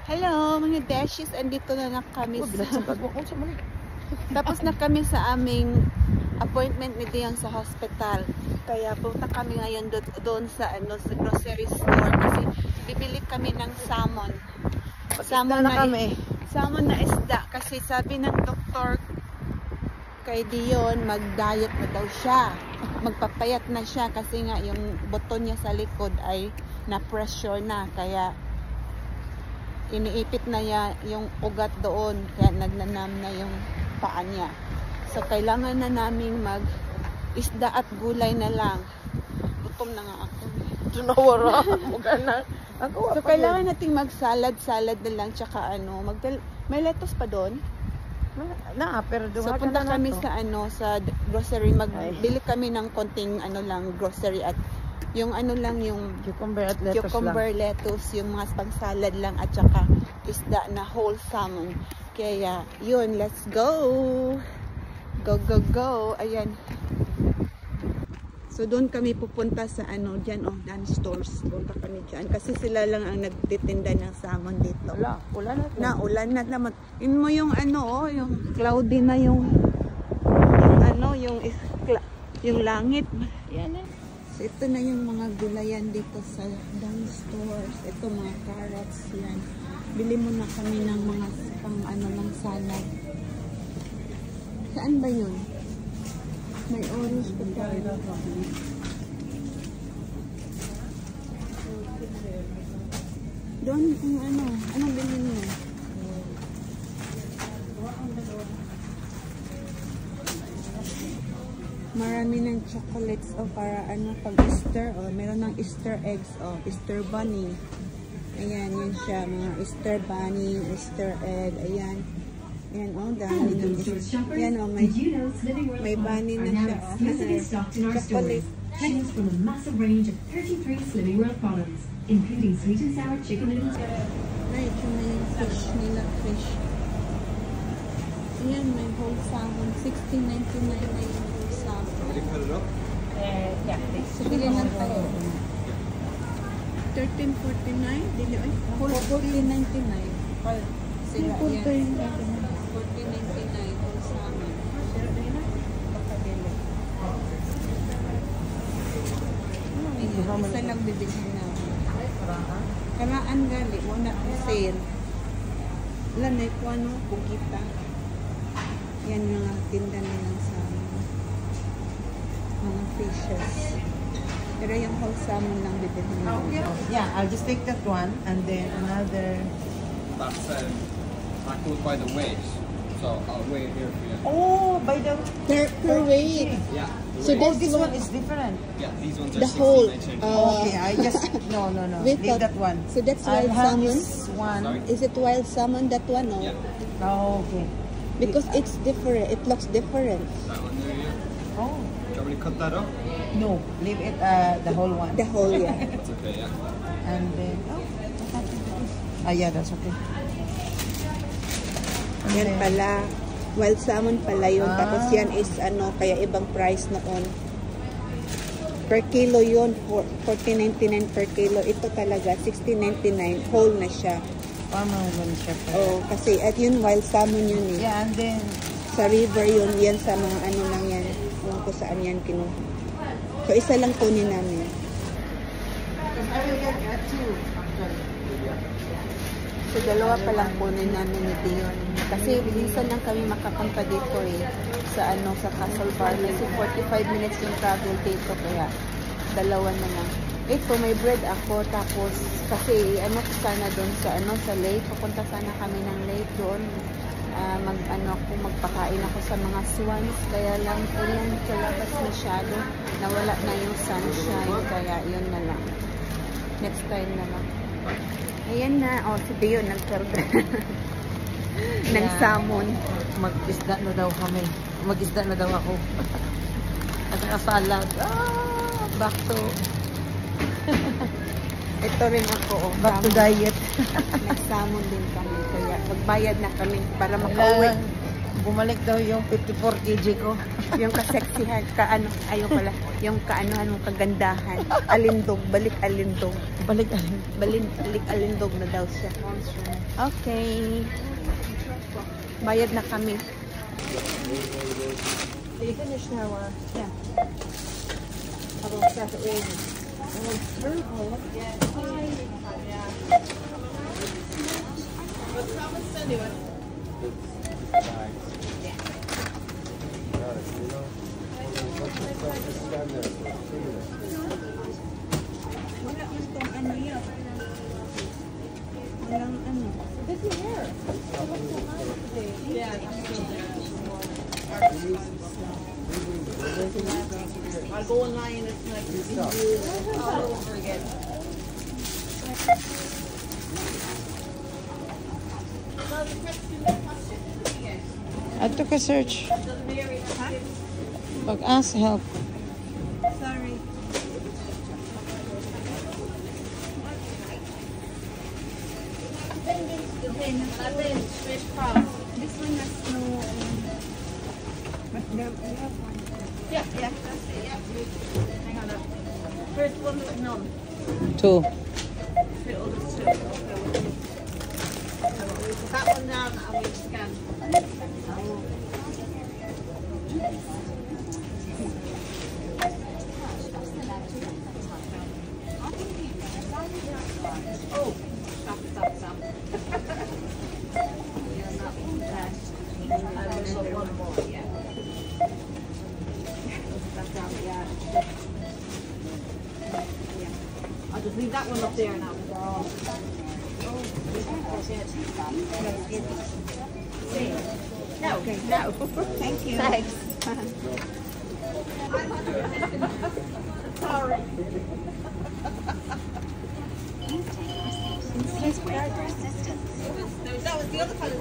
Hello mga Deshies, andito na kami tapos na kami sa aming appointment ni Dion sa hospital. Kaya punta kami ngayon doon sa sa grocery store kasi bibili kami ng salmon. Salmon na isda kasi sabi ng doktor kay Dion mag-diet na daw siya. Magpapayat na siya kasi nga yung buto niya sa likod ay na-pressure na kaya iniipit na niya yung ugat doon kaya nagnanam na yung paa niya. So kailangan na naming mag-isda at gulay na lang. Gutom na nga ako. Tunawara mo gana. So kailangan nating mag-salad na lang tsaka may lettuce pa doon. Pero so punta kami sa sa grocery, magbili kami ng konting grocery at yung yung cucumber at lettuce, yung mga pang-salad lang at saka isda na whole salmon. Kaya yun, let's go. Go. Ayan. So doon kami pupunta sa diyan Dan stores. Punta kami diyan kasi sila lang ang nagtitinda ng salmon dito. Ulan na naman. In mo yung yung cloudy na yung langit. Yan eh. So ito na yung mga gulayan dito sa Dan stores. Ito mga carrots yan. Bili mo na kami ng mga pang ng salad. Saan ba yun? May orange pa tayo. Doon kung anong bilhin mo? Marami ng chocolates para pag Easter meron ng Easter eggs Easter bunny. Ayan, yun siya, mga Easter bunny, Easter egg, ayan. Ayan, dami ng ayan, may bunny na siya, chocolate. Choose from a massive range of 33 Slimming World products, including sweet and sour chicken noodles. Right, yung fish nila, fish. Ayan, may whole salmon, $16.99 na yung whole salmon. Yeah, So, bili lang tayo. $13.49, dili ay $14.99. Sila yan. $14.99 whole salmon. Isa lang bibilhin na. Karaan gali, wala sale. Wala na ito pugita. Yan mga tinda nilang salmon. Mga fishes. Pero yung whole salmon lang bibilhin na. Yeah, I'll just take that one and then another. That's I call by the weight, so I'll weigh it here for you. Oh, by the Per weight. Yeah. So this one is different. Yeah, these ones are the whole. Okay, I just no. Leave that one. So that's I'll wild have salmon. this one. Sorry? Is it wild salmon that one? No. Yeah. Oh, okay. Because it's different. It looks different. That one there, yeah. Oh, Do you want me to cut that up? no. Leave it the whole one. The whole, yeah. That's okay, yeah. And then yeah, that's okay. And Yan then- pala. Wild salmon pala yun. Tapos yan is kaya ibang price noon. Per kilo yun, $14.99 per kilo. Ito talaga, $16.99. Whole na siya. Paano naman siya pa? Oh, kasi at yun, wild salmon yun eh. Yeah, and then Sa river yun, yan sa mga lang yan. Kung ko saan yan kinuha. So, isa lang kunin namin. I will get two. So, dalawa pa lang kunin namin ni Dion. Kasi, minsan lang kami makapunta dito sa sa Castle Bar. Kasi 45 minutes yung travel dito. Kaya, dalawa na lang. Ito, may bread ako. Tapos, kasi, sana doon sa lake. Pupunta sana kami ng lake doon. Magpakain ako sa mga swans. Kaya lang, ulan sa labas masyado. Nawala na yung sunshine. Kaya, yun na lang. Next time na lang. Ayan na. Si Dion, nagkarga ng salmon. Mag-isda na daw kami. Mag-isda na daw ako. At saka salad. Back to Ito rin ako. back to diet. Nag-salmon din kami. Kaya magbayad na kami para makauwi. Bumalik daw yung 54 kg ko. Yung kaseksihan, ayaw pala, yung kaanohan mo, kagandahan. Alindog, balik alindog. Balik. Balik alindog na daw siya. Okay. Bayad na kami. You finished now, Yeah. I will set it ready. Wala man tong ano yun. Walang ano. I'll go online and it's like you all over again. I took a search. But ask help. Sorry. This one has no... But there we have one. Yeah. Hang on. First one, no. That Two. one down, I will scan. Oh, stop. I will show one more, yeah. I'll just leave that one up there now. No. Okay, no. Thank you. Thanks. Sorry. That was the other color.